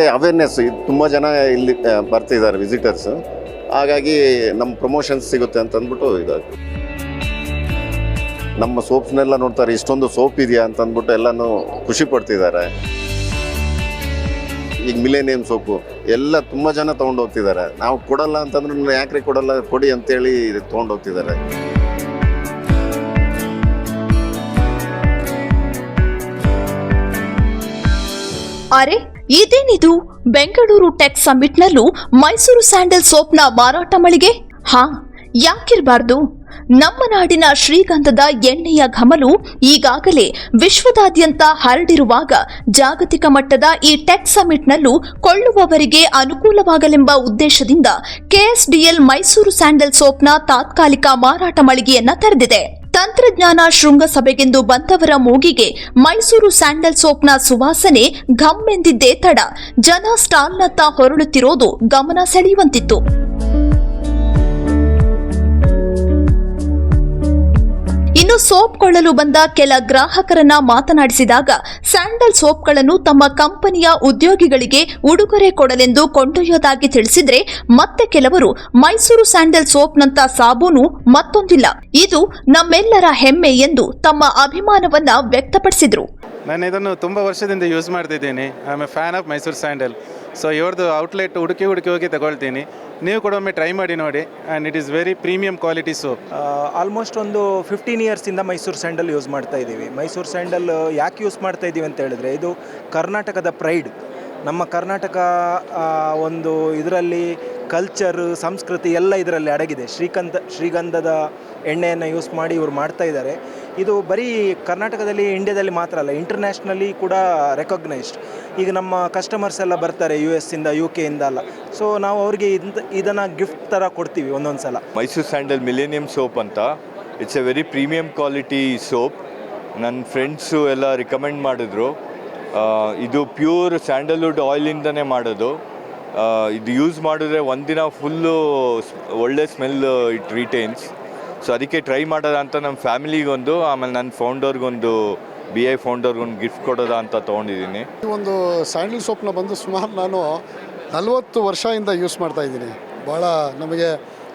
Awareness ತುಂಬ ಜನ ಇಲ್ಲಿ ಬರ್ತಿದ್ದಾರೆ ವಿಸಿಟರ್ಸ್, ಹಾಗಾಗಿ ನಮ್ಮ ಪ್ರಮೋಷನ್ಸ್ ಸಿಗುತ್ತೆ ಅಂತ ಅಂದ್ಬಿಟ್ಟು ಇದಾಗ್ತದೆ. ನಮ್ಮ ಸೋಪ್ಸ್ನೆಲ್ಲ ನೋಡ್ತಾರೆ, ಇಷ್ಟೊಂದು ಸೋಪ್ ಇದೆಯಾ ಅಂತ ಅಂದ್ಬಿಟ್ಟು ಎಲ್ಲನೂ ಖುಷಿ ಪಡ್ತಿದ್ದಾರೆ. ಈಗ ಮಿಲೇನಿಯಂ ಸೋಪು ಎಲ್ಲ ತುಂಬ ಜನ ತೊಗೊಂಡೋಗ್ತಿದ್ದಾರೆ. ನಾವು ಕೊಡಲ್ಲ ಅಂತಂದ್ರೆ ಯಾಕ್ರಿ ಕೊಡಲ್ಲ, ಕೊಡಿ ಅಂತೇಳಿ ತೊಗೊಂಡೋಗ್ತಿದ್ದಾರೆ. ಅರೆ ಇದೇನಿದು, ಬೆಂಗಳೂರು ಟೆಕ್ ಸಮ್ಮಿಟ್ನಲ್ಲೂ ಮೈಸೂರು ಸ್ಯಾಂಡಲ್ ಸೋಪ್ನ ಮಾರಾಟ ಮಳಿಗೆ? ಯಾಕಿರಬಾರ್ದು? ನಮ್ಮ ನಾಡಿನ ಶ್ರೀಗಂಧದ ಎಣ್ಣೆಯ ಘಮಲು ಈಗಾಗಲೇ ವಿಶ್ವದಾದ್ಯಂತ ಹರಡಿರುವಾಗ ಜಾಗತಿಕ ಮಟ್ಟದ ಈ ಟೆಕ್ ಸಮ್ಮಿಟ್ನಲ್ಲೂ ಕೊಳ್ಳುವವರಿಗೆ ಅನುಕೂಲವಾಗಲೆಂಬ ಉದ್ದೇಶದಿಂದ ಕೆಎಸ್ಡಿಎಲ್ ಮೈಸೂರು ಸ್ಯಾಂಡಲ್ ಸೋಪ್ನ ತಾತ್ಕಾಲಿಕ ಮಾರಾಟ ಮಳಿಗೆಯನ್ನ ತೆರೆದಿದೆ. ತಂತ್ರಜ್ಞಾನ ಶೃಂಗಸಭೆಗೆಂದು ಬಂದವರ ಮೂಗಿಗೆ ಮೈಸೂರು ಸ್ಯಾಂಡಲ್ ಸೋಪ್ನ ಸುವಾಸನೆ ಘಮ್ ಎಂದಿದ್ದೇ ತಡ ಜನ ಸ್ಟಾಲ್ನತ್ತ ಹೊರಳುತ್ತಿರೋದು ಗಮನ ಸೆಳೆಯುವಂತಿತ್ತು. ಇನ್ನು ಸೋಪ್ ಕೊಳ್ಳಲು ಬಂದ ಕೆಲ ಗ್ರಾಹಕರನ್ನ ಮಾತನಾಡಿಸಿದಾಗ ಸ್ಯಾಂಡಲ್ ಸೋಪ್ಗಳನ್ನು ತಮ್ಮ ಕಂಪನಿಯ ಉದ್ಯೋಗಿಗಳಿಗೆ ಉಡುಗೊರೆ ಕೊಡಲೆಂದು ಕೊಂಡೊಯ್ಯೋದಾಗಿ ತಿಳಿಸಿದ್ರೆ, ಮತ್ತೆ ಕೆಲವರು ಮೈಸೂರು ಸ್ಯಾಂಡಲ್ ಸೋಪ್ನಂತ ಸಾಬೂನು ಮತ್ತೊಂದಿಲ್ಲ, ಇದು ನಮ್ಮೆಲ್ಲರ ಹೆಮ್ಮೆ ಎಂದು ತಮ್ಮ ಅಭಿಮಾನವನ್ನ ವ್ಯಕ್ತಪಡಿಸಿದ್ರು. ನಾನು ಇದನ್ನು ತುಂಬ ವರ್ಷದಿಂದ ಯೂಸ್ ಮಾಡ್ತಿದ್ದೀನಿ. I am A fan of Mysuru sandal. So ಇವ್ರದ್ದು ಔಟ್ಲೆಟ್ ಹುಡುಕಿ ಹೋಗಿ ತಗೊಳ್ತೀನಿ. ನೀವು ಕೂಡ ಒಮ್ಮೆ ಟ್ರೈ ಮಾಡಿ ನೋಡಿ. And it is very premium quality soap. Almost ಒಂದು 15 ಇಯರ್ಸಿಂದ ಮೈಸೂರು ಸ್ಯಾಂಡಲ್ ಯೂಸ್ ಮಾಡ್ತಾ ಇದ್ದೀವಿ. ಮೈಸೂರು ಸ್ಯಾಂಡಲ್ ಯಾಕೆ ಯೂಸ್ ಮಾಡ್ತಾ ಇದ್ದೀವಿ ಅಂತ ಹೇಳಿದ್ರೆ, ಇದು ಕರ್ನಾಟಕದ ಪ್ರೈಡ್. ನಮ್ಮ ಕರ್ನಾಟಕ ಒಂದು ಇದರಲ್ಲಿ ಕಲ್ಚರ್, ಸಂಸ್ಕೃತಿ ಎಲ್ಲ ಇದರಲ್ಲಿ ಅಡಗಿದೆ. ಶ್ರೀಗಂಧದ ಎಣ್ಣೆಯನ್ನು ಯೂಸ್ ಮಾಡಿ ಇವರು ಮಾಡ್ತಾ ಇದ್ದಾರೆ. ಇದು ಬರೀ ಕರ್ನಾಟಕದಲ್ಲಿ, ಇಂಡಿಯಾದಲ್ಲಿ ಮಾತ್ರ ಅಲ್ಲ, ಇಂಟರ್ನ್ಯಾಷನಲಿ ಕೂಡ ರೆಕಗ್ನೈಸ್ಡ್. ಈಗ ನಮ್ಮ ಕಸ್ಟಮರ್ಸ್ ಎಲ್ಲ ಬರ್ತಾರೆ US ಇಂದ, UK ಇಂದ ಅಲ್ಲ. ಸೊ ನಾವು ಅವ್ರಿಗೆ ಇದನ್ನು ಗಿಫ್ಟ್ ಥರ ಕೊಡ್ತೀವಿ ಒಂದೊಂದು ಸಲ. ಮೈಸೂರು ಸ್ಯಾಂಡಲ್ ಮಿಲೇನಿಯಂ ಸೋಪ್ ಅಂತ, it's A very premium quality soap. ನನ್ನ ಫ್ರೆಂಡ್ಸು ಎಲ್ಲ ರಿಕಮೆಂಡ್ ಮಾಡಿದ್ರು. ಇದು ಪ್ಯೂರ್ ಸ್ಯಾಂಡಲ್ವುಡ್ ಆಯಿಲಿಂದನೇ ಮಾಡೋದು. ಇದು ಯೂಸ್ ಮಾಡಿದ್ರೆ ಒಂದಿನ ಫುಲ್ಲು ಒಳ್ಳೆ ಸ್ಮೆಲ್ ಇಟ್ ರಿಟೈನ್ಸ್. ಸೊ ಅದಕ್ಕೆ ಟ್ರೈ ಮಾಡೋದ ಅಂತ ನಮ್ಮ ಫ್ಯಾಮಿಲಿಗೊಂದು, ಆಮೇಲೆ ನನ್ನ ಫೌಂಡರ್ಗೊಂದು, BI ಫೌಂಡರ್ಗೊಂದು ಗಿಫ್ಟ್ ಕೊಡೋದ ಅಂತ ತೊಗೊಂಡಿದ್ದೀನಿ. ಈ ಒಂದು ಸ್ಯಾಂಡಲ್ ಸೋಪ್ನ ಬಂದು ಸುಮಾರು ನಾನು 40 ವರ್ಷದಿಂದ ಯೂಸ್ ಮಾಡ್ತಾಯಿದ್ದೀನಿ. ಭಾಳ ನಮಗೆ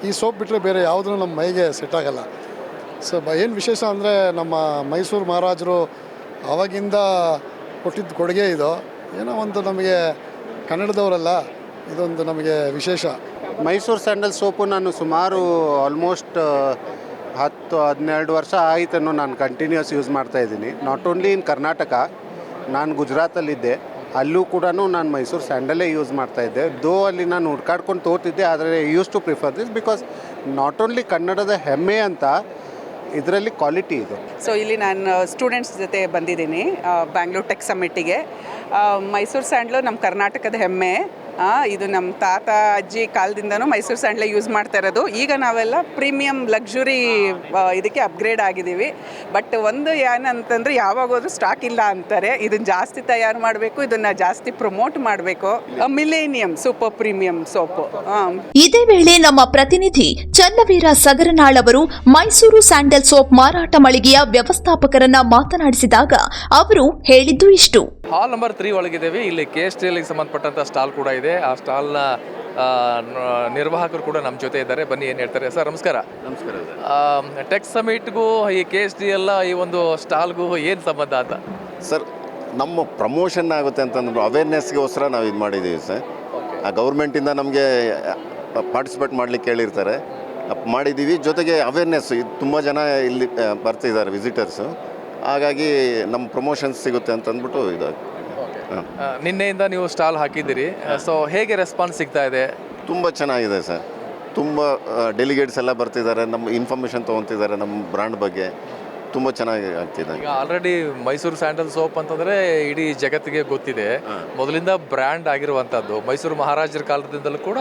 ಈ ಸೋಪ್ ಬಿಟ್ಟರೆ ಬೇರೆ ಯಾವುದೂ ನಮ್ಮ ಮೈಗೆ ಸೆಟ್ ಆಗಲ್ಲ. ಸೊ ಏನು ವಿಶೇಷ ಅಂದರೆ, ನಮ್ಮ ಮೈಸೂರು ಮಹಾರಾಜರು ಆವಾಗಿಂದ ಕೊಟ್ಟಿದ್ದ ಕೊಡುಗೆ ಇದು. ಏನೋ ಒಂದು ನಮಗೆ ಕನ್ನಡದವರಲ್ಲ, ಇದೊಂದು ನಮಗೆ ವಿಶೇಷ. ಮೈಸೂರು ಸ್ಯಾಂಡಲ್ ಸೋಪು ನಾನು ಸುಮಾರು ಆಲ್ಮೋಸ್ಟ್ 10-12 ವರ್ಷ ಆಯಿತನ್ನು ನಾನು ಕಂಟಿನ್ಯೂಸ್ ಯೂಸ್ ಮಾಡ್ತಾಯಿದ್ದೀನಿ. ನಾಟ್ ಓನ್ಲಿ ಇನ್ ಕರ್ನಾಟಕ, ನಾನು ಗುಜರಾತಲ್ಲಿದ್ದೆ, ಅಲ್ಲೂ ಕೂಡ ನಾನು ಮೈಸೂರು ಸ್ಯಾಂಡಲೇ ಯೂಸ್ ಮಾಡ್ತಾಯಿದ್ದೆ. ಅಲ್ಲಿ ನಾನು ಹುಡ್ಕಾಡ್ಕೊಂಡು ತೋರ್ತಿದ್ದೆ, ಆದರೆ use to prefer this because not only ಕನ್ನಡದ ಹೆಮ್ಮೆ ಅಂತ ಇದರಲ್ಲಿ ಕ್ವಾಲಿಟಿ ಇದೆ. ಸೊ ಇಲ್ಲಿ ನಾನು ಸ್ಟೂಡೆಂಟ್ಸ್ ಜೊತೆ ಬಂದಿದ್ದೀನಿ ಬ್ಯಾಂಗ್ಳೂರ್ ಟೆಕ್ ಸಮ್ಮಿಟ್ಟಿಗೆ. ಮೈಸೂರು ಸ್ಯಾಂಡ್ಲು ನಮ್ಮ ಕರ್ನಾಟಕದ ಹೆಮ್ಮೆ. ಇದು ನಮ್ಮ ತಾತ ಅಜ್ಜಿ ಕಾಲದಿಂದನೂ ಮೈಸೂರು ಸ್ಯಾಂಡ್ಲೇ ಯೂಸ್ ಮಾಡ್ತಾ ಇರೋದು. ಈಗ ನಾವೆಲ್ಲ ಪ್ರೀಮಿಯಂ ಲಕ್ಸುರಿ ಇದಕ್ಕೆ ಅಪ್ಗ್ರೇಡ್ ಆಗಿದ್ದೀವಿ. ಬಟ್ ಒಂದು ಏನಂತಂದರೆ, ಯಾವಾಗೋದ್ರೂ ಸ್ಟಾಕ್ ಇಲ್ಲ ಅಂತಾರೆ. ಇದನ್ನು ಜಾಸ್ತಿ ತಯಾರು ಮಾಡಬೇಕು, ಇದನ್ನು ಜಾಸ್ತಿ ಪ್ರಮೋಟ್ ಮಾಡಬೇಕು. Millennium super premium soap. ಇದೇ ವೇಳೆ ನಮ್ಮ ಪ್ರತಿನಿಧಿ ಚನ್ನವೀರ ಸಗರನಾಳ್ ಅವರು ಮೈಸೂರು ಸ್ಯಾಂಡಲ್ ಸೋಪ್ ಮಾರಾಟ ಮಳಿಗೆಯ ವ್ಯವಸ್ಥಾಪಕರನ್ನ ಮಾತನಾಡಿಸಿದಾಗ ಅವರು ಹೇಳಿದ್ದು ಇಷ್ಟು. ಹಾಲ್ ನಂಬರ್ 3 ಒಳಗಿದ್ದೇವೆ. ಇಲ್ಲಿ KSTLಗೆ ಸಂಬಂಧಪಟ್ಟಂಥ ಸ್ಟಾಲ್ ಕೂಡ ಇದೆ. ಆ ಸ್ಟಾಲ್ನ ನಿರ್ವಾಹಕರು ಕೂಡ ನಮ್ಮ ಜೊತೆ ಇದ್ದಾರೆ. ಬನ್ನಿ ಏನು ಹೇಳ್ತಾರೆ. ಸರ್ ನಮಸ್ಕಾರ. ನಮಸ್ಕಾರ. ಟೆಕ್ ಸಮಿಟ್ಗೂ ಈ KSTL ಈ ಒಂದು ಸ್ಟಾಲ್ಗೂ ಏನು ಸಂಬಂಧ ಅಂತ? ಸರ್, ನಮ್ಮ ಪ್ರಮೋಷನ್ ಆಗುತ್ತೆ ಅಂತಂದ್ರೆ ಅವೇರ್ನೆಸ್ಗೋಸ್ಕರ ನಾವು ಇದು ಮಾಡಿದ್ದೀವಿ ಸರ್. ಆ ಗೌರ್ಮೆಂಟಿಂದ ನಮಗೆ ಪಾರ್ಟಿಸಿಪೇಟ್ ಮಾಡಲಿಕ್ಕೆ ಹೇಳಿರ್ತಾರೆ, ಮಾಡಿದ್ದೀವಿ. ಜೊತೆಗೆ ಅವೇರ್ನೆಸ್ ತುಂಬ ಜನ ಇಲ್ಲಿ ಬರ್ತಿದ್ದಾರೆ ವಿಸಿಟರ್ಸು, ಹಾಗಾಗಿ ನಮ್ಮ ಪ್ರಮೋಷನ್ಸ್ ಸಿಗುತ್ತೆ ಅಂತ ಅಂದ್ಬಿಟ್ಟು ಇದಾಗ್ತದೆ. ನಿನ್ನೆಯಿಂದ ನೀವು ಸ್ಟಾಲ್ ಹಾಕಿದ್ದೀರಿ. ಸೊ ಹೇಗೆ ರೆಸ್ಪಾನ್ಸ್ ಸಿಗ್ತಾ ಇದೆ? ತುಂಬ ಚೆನ್ನಾಗಿದೆ ಸರ್. ತುಂಬ ಡೆಲಿಗೇಟ್ಸ್ ಎಲ್ಲ ಬರ್ತಿದ್ದಾರೆ, ನಮ್ಮ ಇನ್ಫಾರ್ಮೇಷನ್ ತೊಗೊತಿದ್ದಾರೆ ನಮ್ಮ ಬ್ರ್ಯಾಂಡ್ ಬಗ್ಗೆ. ತುಂಬ ಚೆನ್ನಾಗಿ ಆಗ್ತಿದೆ. ಈಗ ಆಲ್ರೆಡಿ ಮೈಸೂರು ಸ್ಯಾಂಡಲ್ ಸೋಪ್ ಅಂತಂದರೆ ಇಡೀ ಜಗತ್ತಿಗೆ ಗೊತ್ತಿದೆ. ಮೊದಲಿಂದ ಬ್ರ್ಯಾಂಡ್ ಆಗಿರುವಂಥದ್ದು. ಮೈಸೂರು ಮಹಾರಾಜರ ಕಾಲದಿಂದಲೂ ಕೂಡ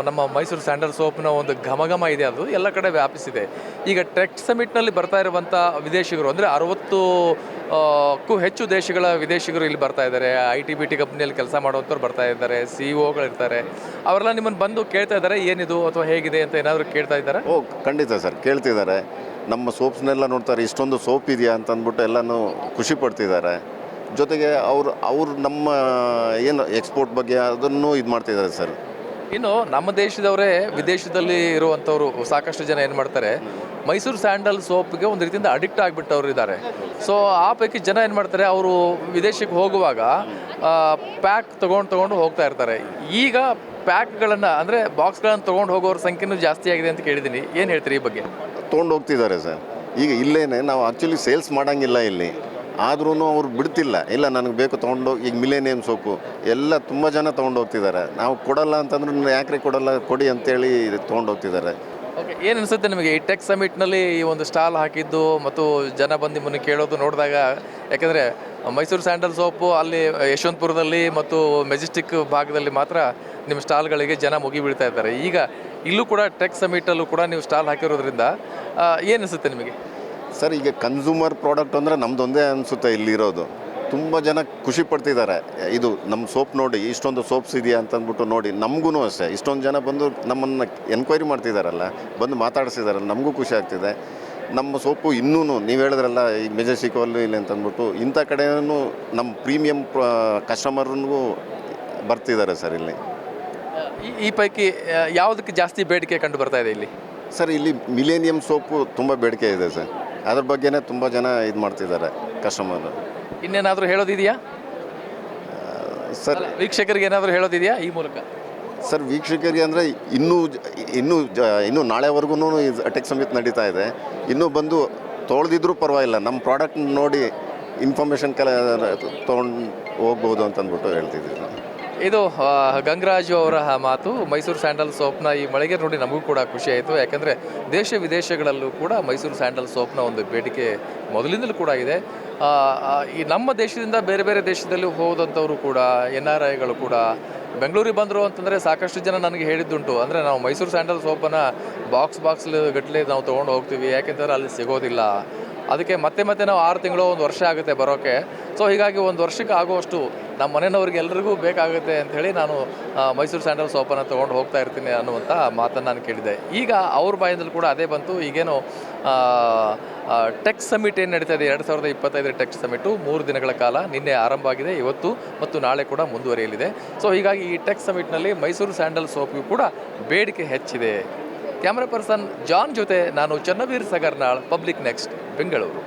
ನಮ್ಮ ಮೈಸೂರು ಸ್ಯಾಂಡಲ್ ಸೋಪ್ನ ಒಂದು ಘಮ ಇದೆ, ಅದು ಎಲ್ಲ ಕಡೆ ವ್ಯಾಪಿಸಿದೆ. ಈಗ ಟೆಕ್ ಸಮಿಟ್ನಲ್ಲಿ ಬರ್ತಾ ಇರುವಂಥ ವಿದೇಶಿಗರು ಅಂದರೆ 60ಕ್ಕೂ ಹೆಚ್ಚು ದೇಶಗಳ ವಿದೇಶಿಗರು ಇಲ್ಲಿ ಬರ್ತಾ ಇದ್ದಾರೆ. IT-BT ಕಂಪ್ನಿಯಲ್ಲಿ ಕೆಲಸ ಮಾಡುವಂಥವ್ರು ಬರ್ತಾ ಇದ್ದಾರೆ, CEO-ಗಳಿರ್ತಾರೆ. ಅವರೆಲ್ಲ ನಿಮ್ಮನ್ನು ಬಂದು ಕೇಳ್ತಾ ಇದ್ದಾರೆ ಏನಿದು ಅಥವಾ ಹೇಗಿದೆ ಅಂತ ಏನಾದರೂ ಕೇಳ್ತಾ ಇದ್ದಾರೆ? ಖಂಡಿತ ಸರ್, ಕೇಳ್ತಿದ್ದಾರೆ. ನಮ್ಮ ಸೋಪ್ಸ್ನೆಲ್ಲ ನೋಡ್ತಾರೆ, ಇಷ್ಟೊಂದು ಸೋಪ್ ಇದೆಯಾ ಅಂತ ಅಂದ್ಬಿಟ್ಟು ಎಲ್ಲನೂ ಖುಷಿ ಪಡ್ತಿದ್ದಾರೆ. ಜೊತೆಗೆ ಅವರು ನಮ್ಮ ಏನು ಎಕ್ಸ್ಪೋರ್ಟ್ ಬಗ್ಗೆ ಅದನ್ನು ಇದು ಮಾಡ್ತಿದ್ದಾರೆ ಸರ್. ಇನ್ನು ನಮ್ಮ ದೇಶದವರೇ ವಿದೇಶದಲ್ಲಿ ಇರುವಂಥವ್ರು ಸಾಕಷ್ಟು ಜನ ಏನು ಮಾಡ್ತಾರೆ, ಮೈಸೂರು ಸ್ಯಾಂಡಲ್ ಸೋಪ್ಗೆ ಒಂದು ರೀತಿಯಿಂದ ಅಡಿಕ್ಟ್ ಆಗಿಬಿಟ್ಟವ್ರು ಇದ್ದಾರೆ. ಸೊ ಆ ಪೈಕಿ ಜನ ಏನು ಮಾಡ್ತಾರೆ, ಅವರು ವಿದೇಶಕ್ಕೆ ಹೋಗುವಾಗ ಪ್ಯಾಕ್ ತೊಗೊಂಡು ಹೋಗ್ತಾ ಇರ್ತಾರೆ. ಈಗ ಪ್ಯಾಕ್ಗಳನ್ನು ಅಂದರೆ ಬಾಕ್ಸ್ಗಳನ್ನು ತೊಗೊಂಡು ಹೋಗೋರ ಸಂಖ್ಯೆನೂ ಜಾಸ್ತಿ ಆಗಿದೆ ಅಂತ ಕೇಳಿದ್ದೀನಿ. ಏನು ಹೇಳ್ತೀರಿ ಈ ಬಗ್ಗೆ? ತೊಗೊಂಡು ಹೋಗ್ತಿದ್ದಾರೆ ಸರ್. ಈಗ ಇಲ್ಲೇನೆ ನಾವು ಆ್ಯಕ್ಚುಲಿ ಸೇಲ್ಸ್ ಮಾಡೋಂಗಿಲ್ಲ ಇಲ್ಲಿ, ಆದ್ರೂ ಅವ್ರು ಬಿಡ್ತಿಲ್ಲ. ಇಲ್ಲ ನನಗೆ ಬೇಕು ತೊಗೊಂಡು, ಈಗ ಮಿಲೇನಿಯಮ್ ಸೋಪು ಎಲ್ಲ ತುಂಬ ಜನ ತೊಗೊಂಡು ಹೋಗ್ತಿದ್ದಾರೆ. ನಾವು ಕೊಡಲ್ಲ ಅಂತಂದ್ರೆ ಯಾಕ್ರೆ ಕೊಡಲ್ಲ, ಕೊಡಿ ಅಂತೇಳಿ ತೊಗೊಂಡು ಹೋಗ್ತಿದ್ದಾರೆ. ಓಕೆ, ಏನು ಅನಿಸುತ್ತೆ ನಿಮಗೆ ಈ ಟೆಕ್ ಸಮಿಟ್ನಲ್ಲಿ ಈ ಒಂದು ಸ್ಟಾಲ್ ಹಾಕಿದ್ದು ಮತ್ತು ಜನ ಬಂದು ನಿಮ್ಮನ್ನು ಕೇಳೋದು ನೋಡಿದಾಗ? ಯಾಕೆಂದರೆ ಮೈಸೂರು ಸ್ಯಾಂಡಲ್ ಸೋಪು ಅಲ್ಲಿ ಯಶವಂತಪುರದಲ್ಲಿ ಮತ್ತು ಮೆಜೆಸ್ಟಿಕ್ ಭಾಗದಲ್ಲಿ ಮಾತ್ರ ನಿಮ್ಮ ಸ್ಟಾಲ್ಗಳಿಗೆ ಜನ ಮುಗಿ ಬೀಳ್ತಾ ಇದ್ದಾರೆ. ಈಗ ಇಲ್ಲೂ ಕೂಡ ಟೆಕ್ ಸಮಿಟಲ್ಲೂ ಕೂಡ ನೀವು ಸ್ಟಾಲ್ ಹಾಕಿರೋದ್ರಿಂದ ಏನು ಅನಿಸುತ್ತೆ ನಿಮಗೆ? ಸರ್, ಈಗ ಕನ್ಸ್ಯೂಮರ್ ಪ್ರಾಡಕ್ಟ್ ಅಂದರೆ ನಮ್ಮದೊಂದೇ ಅನಿಸುತ್ತೆ ಇಲ್ಲಿರೋದು. ತುಂಬ ಜನ ಖುಷಿ ಪಡ್ತಿದ್ದಾರೆ. ಇದು ನಮ್ಮ ಸೋಪ್ ನೋಡಿ, ಇಷ್ಟೊಂದು ಸೋಪ್ಸ್ ಇದೆಯಾ ಅಂತಂದ್ಬಿಟ್ಟು ನೋಡಿ. ನಮಗೂ ಅಷ್ಟೇ ಇಷ್ಟೊಂದು ಜನ ಬಂದು ನಮ್ಮನ್ನು ಎನ್ಕ್ವೈರಿ ಮಾಡ್ತಿದ್ದಾರಲ್ಲ, ಬಂದು ಮಾತಾಡಿಸಿದಾರಲ್ಲ, ನಮಗೂ ಖುಷಿ ಆಗ್ತಿದೆ. ನಮ್ಮ ಸೋಪು ಇನ್ನೂ ನೀವು ಹೇಳಿದ್ರಲ್ಲ ಈ ಮೆಜೆಸ್ಟಿಕಲ್ಲಿ ಇಲ್ಲಿ ಅಂತಂದ್ಬಿಟ್ಟು, ಇಂಥ ಕಡೆಯೂ ನಮ್ಮ ಪ್ರೀಮಿಯಂ ಕಸ್ಟಮರ್ಗೂ ಬರ್ತಿದ್ದಾರೆ ಸರ್ ಇಲ್ಲಿ. ಈ ಪೈಕಿ ಯಾವುದಕ್ಕೆ ಜಾಸ್ತಿ ಬೇಡಿಕೆ ಕಂಡು ಬರ್ತಾ ಇದೆ ಇಲ್ಲಿ? ಸರ್, ಇಲ್ಲಿ ಮಿಲೇನಿಯಮ್ ಸೋಪು ತುಂಬ ಬೇಡಿಕೆ ಇದೆ ಸರ್. ಅದ್ರ ಬಗ್ಗೆನೇ ತುಂಬ ಜನ ಇದು ಮಾಡ್ತಿದ್ದಾರೆ ಕಸ್ಟಮರ್. ಇನ್ನೇನಾದರೂ ಹೇಳೋದಿದೆಯಾ ಸರ್? ವೀಕ್ಷಕರಿಗೆ ಏನಾದರೂ ಹೇಳೋದಿದೆಯಾ ಈ ಮೂಲಕ? ಸರ್, ವೀಕ್ಷಕರಿಗೆ ಅಂದರೆ ಇನ್ನೂ ನಾಳೆವರೆಗೂ ಟೆಕ್ ಸಮಿಟ್ ನಡೀತಾ ಇದೆ. ಇನ್ನೂ ಬಂದು ತೊಳೆದಿದ್ರೂ ಪರವಾಗಿಲ್ಲ, ನಮ್ಮ ಪ್ರಾಡಕ್ಟ್ ನೋಡಿ ಇನ್ಫಾರ್ಮೇಷನ್ ತೊಗೊಂಡು ಹೋಗ್ಬೋದು ಅಂತಂದ್ಬಿಟ್ಟು ಹೇಳ್ತಿದ್ದೀವಿ. ಇದು ಗಂಗರಾಜು ಅವರ ಮಾತು. ಮೈಸೂರು ಸ್ಯಾಂಡಲ್ ಸೋಪ್ನ ಈ ಮಳೆಗೆ ನೋಡಿ ನಮಗೂ ಕೂಡ ಖುಷಿ ಆಯಿತು. ಯಾಕೆಂದರೆ ದೇಶ ವಿದೇಶಗಳಲ್ಲೂ ಕೂಡ ಮೈಸೂರು ಸ್ಯಾಂಡಲ್ ಸೋಪ್ನ ಒಂದು ಬೇಡಿಕೆ ಮೊದಲಿಂದಲೂ ಕೂಡ ಇದೆ. ಈ ನಮ್ಮ ದೇಶದಿಂದ ಬೇರೆ ಬೇರೆ ದೇಶದಲ್ಲಿ ಹೋದಂಥವರು ಕೂಡ, NRIಗಳು ಕೂಡ ಬೆಂಗಳೂರಿಗೆ ಬಂದರು ಅಂತಂದರೆ ಸಾಕಷ್ಟು ಜನ ನನಗೆ ಹೇಳಿದ್ದುಂಟು. ಅಂದರೆ ನಾವು ಮೈಸೂರು ಸ್ಯಾಂಡಲ್ ಸೋಪನ್ನು ಬಾಕ್ಸ್ ಗಟ್ಟಲೆ ನಾವು ತೊಗೊಂಡು ಹೋಗ್ತೀವಿ, ಯಾಕೆಂದರೆ ಅಲ್ಲಿ ಸಿಗೋದಿಲ್ಲ. ಅದಕ್ಕೆ ಮತ್ತೆ ನಾವು 6 ತಿಂಗಳು 1 ವರ್ಷ ಆಗುತ್ತೆ ಬರೋಕ್ಕೆ. ಸೊ ಹೀಗಾಗಿ 1 ವರ್ಷಕ್ಕೆ ಆಗುವಷ್ಟು ನಮ್ಮ ಮನೆಯವ್ರಿಗೆ ಎಲ್ರಿಗೂ ಬೇಕಾಗುತ್ತೆ ಅಂಥೇಳಿ ನಾನು ಮೈಸೂರು ಸ್ಯಾಂಡಲ್ ಸೋಪನ್ನು ತೊಗೊಂಡು ಹೋಗ್ತಾ ಇರ್ತೀನಿ ಅನ್ನುವಂಥ ಮಾತನ್ನು ನಾನು ಕೇಳಿದೆ. ಈಗ ಅವ್ರ ಬಾಯಿಂದಲೂ ಕೂಡ ಅದೇ ಬಂತು. ಈಗೇನು ಟೆಕ್ ಸಮಿಟ್ ಏನು ನಡೀತಾ ಇದೆ, 2025 ಟೆಕ್ ಸಮಿಟು 3 ದಿನಗಳ ಕಾಲ ನಿನ್ನೆ ಆರಂಭ ಆಗಿದೆ. ಇವತ್ತು ಮತ್ತು ನಾಳೆ ಕೂಡ ಮುಂದುವರಿಯಲಿದೆ. ಸೊ ಹೀಗಾಗಿ ಈ ಟೆಕ್ ಸಮಿಟ್ನಲ್ಲಿ ಮೈಸೂರು ಸ್ಯಾಂಡಲ್ ಸೋಪ್ಗೂ ಕೂಡ ಬೇಡಿಕೆ ಹೆಚ್ಚಿದೆ. ಕ್ಯಾಮ್ರಾ ಪರ್ಸನ್ ಜಾನ್ ಜೊತೆ ನಾನು ಚನ್ನವೀರ್ ಸಗರ್ನಾಳ್, ಪಬ್ಲಿಕ್ ನೆಕ್ಸ್ಟ್, ಬೆಂಗಳೂರು.